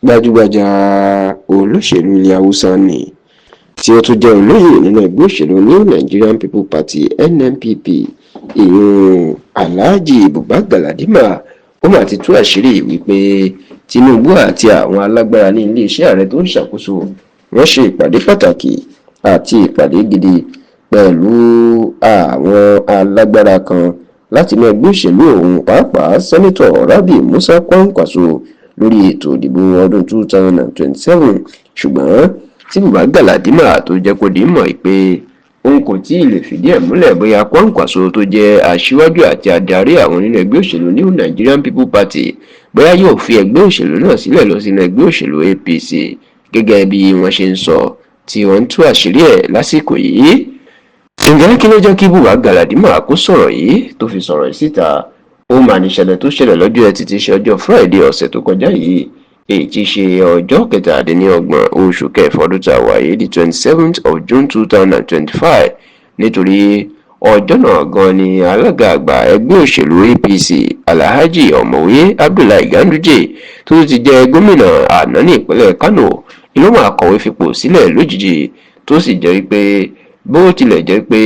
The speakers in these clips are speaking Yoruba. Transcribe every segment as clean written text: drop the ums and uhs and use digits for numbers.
gbajúgbajà olóṣèlú ilẹ̀ haúsá ni tí ó tún jẹ́ olóyè nínú ẹgbẹ́ òṣèlú New Nigerian People Party NNPP ìyún Alhaji Buba Galadima ó mà ti tú àṣírí wípé Tinubu àti àwọn alágbára ní iléeṣẹ́ ààrẹ tó ń ṣàkóso wọ́n ṣe ìpàdé pàtàkì àti ìpàdé gidi pẹ̀lú àwọn alágbára kan láti inú ẹgbẹ́ òṣèlú ọ̀hún, pàápàá sẹ́nitọ̀ Rabi Musa Kwankwaso lórí ètò ìdìbò ọdún 2027. ṣùgbọ́n tí Buba Galadima tó jẹ́ kó di mọ̀ pé òun kò tí ì lè fìdí ẹ̀ múlẹ̀ bóyá Kwankwaso tó jẹ́ aṣíwájú àti adarí àwọn nínú ẹgbẹ́ òṣèlú New Nigerian People Party bóyá yóò fi ẹgbẹ́ òṣèlú náà sílẹ̀ lọ sínú ẹgbẹ́ òṣèlú APC gẹ́gẹ́ bí wọ́n ṣe ń sọ tí wọ́n ń tú àṣírí ẹ̀ lásìkò yìí. ǹjẹ́ kí ló jẹ́ kí Buba Galadima kó sọ̀rọ̀ yìí tó fi sọ̀rọ̀ síta? ó mà ní ìṣẹ̀lẹ̀ tó ṣẹlẹ̀ lọ́jọ́ Ẹtì tí ṣe ọjọ́ Friday ọ̀sẹ̀ tó kọjá yìí, èyí tí ṣe ọjọ́ 27 oṣù kẹfà ọdún tá a wà yìí, the 27th of June 2025. nítorí ọjọ́ náà gan ni alága àgbà ẹgbẹ́ òṣèlú APC Alhaji Ọ̀mọ̀wé Abdullahi Ganduje tó ti jẹ́ gómìnà àná ní ìpínlẹ̀ Kano ló máa kọ̀wé fipò sílẹ̀ lójijì, tó sì jẹ́ pé bó tilẹ̀ jẹ́ pé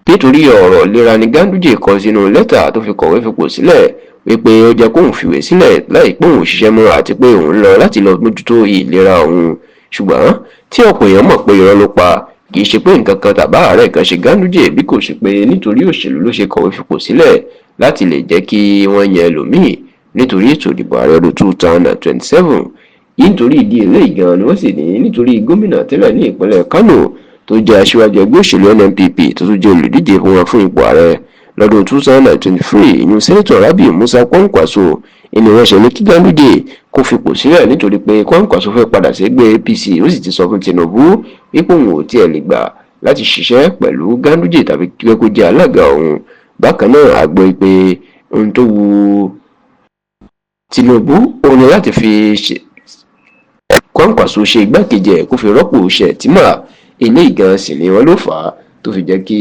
nítorí ọ̀rọ̀ ìlera ni Ganduje kọ sínú lẹ́tà tó fi kọ̀wé fipò sílẹ̀ wípé ó jẹ́ kóun fìwé sílẹ̀ láìpẹ́ òun ṣiṣẹ́ mọ́ àti pé òun lọ láti lọ mójútó ìlera òun. ṣùgbọ́n tí ọ̀pọ̀ èèyàn mọ̀ pé irọ́ ló pa, kì í ṣe pé nǹkan kan tàbá àárẹ̀ kan ṣe Ganduje bí kò ṣe pé nítorí òṣèlú ló ṣe kọ̀wé fipò sílẹ̀ láti lè jẹ́ kí wọ́n yan ẹlòmíì nítorí ètò ìdìbò ààrẹ ọdún 2027. nítorí ìdí eléyìí gan ni wọ́n sì ní nítorí gómìnà tẹ́lẹ̀ ní ìpínlẹ̀ Kano tó jẹ́ aṣíwájú ẹgbẹ́ òṣèlú NNPP tó tún jẹ́ olùdíje fún wọn fún ipò ààrẹ lọ́dún 2023 ìyún sẹ́nitọ̀ Rabi Musa Kwankwaso ni wọ́n ṣe ní kí Ganduje kó fipò sílẹ̀ nítorí pé Kwankwaso fẹ́ padà sí ẹgbẹ́ APC. ó sì ti sọ fún Tinubu wípé òun ò tiẹ̀ lè gbà láti ṣiṣẹ́ pẹ̀lú Ganduje tàbí kí kó jẹ́ alága òun. bákan náà a gbọ́ pé ohun tó wu Tinubu òun ni láti fi Kwankwaso ṣe igbákejì ẹ̀ kó fi rọ́pò Shettima. eléyìí gan sì ni wọ́n ló fà á tó fi jẹ́ kí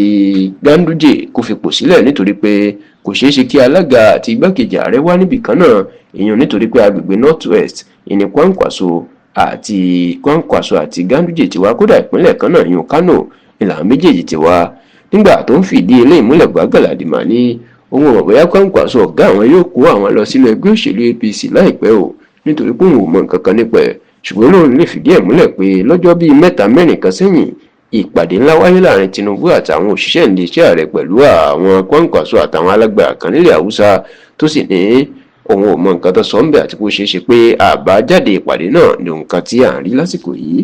Ganduje kó fipò sílẹ̀ nítorí pé kò ṣeé ṣe kí alága àti igbákejì ààrẹ wá níbì kan náà, èèyàn nítorí pé agbègbè North West ìní Kwankwaso àti Ganduje ti wá, kódà ìpínlẹ̀ kan náà ìyún Kano ni làwọn méjèèjì ti wá. nígbà tó ń fìdí eléyìí múlẹ̀, Buba Galadima ní òun ò mọ̀ bóyá Kwankwaso ọ̀gá àwọn yóò kó àwọn lọ sínú ẹgbẹ́ òṣèlú APC láìpẹ́ o, nítorí pé òun ò mọ nǹkan kan nípa ẹ̀. ṣùgbọ́n lóun lè fìdí ẹ̀ múlẹ̀ pé lọ́jọ́ bíi 3-4 kan sẹ́yìn ìpàdé ńlá wáyé láàrin Tinubu àtàwọn òṣìṣẹ́ iléeṣẹ́ ààrẹ pẹ̀lú àwọn Kwankwaso àtàwọn alágbára kan nílẹ̀ Haúsá, tó sì ní òun ò mọ nǹkan tó sọ ń bẹ̀ àti kó ṣeé ṣe pé àbájáde ìpàdé náà ní nǹkan tí à ń rí lásìkò yìí.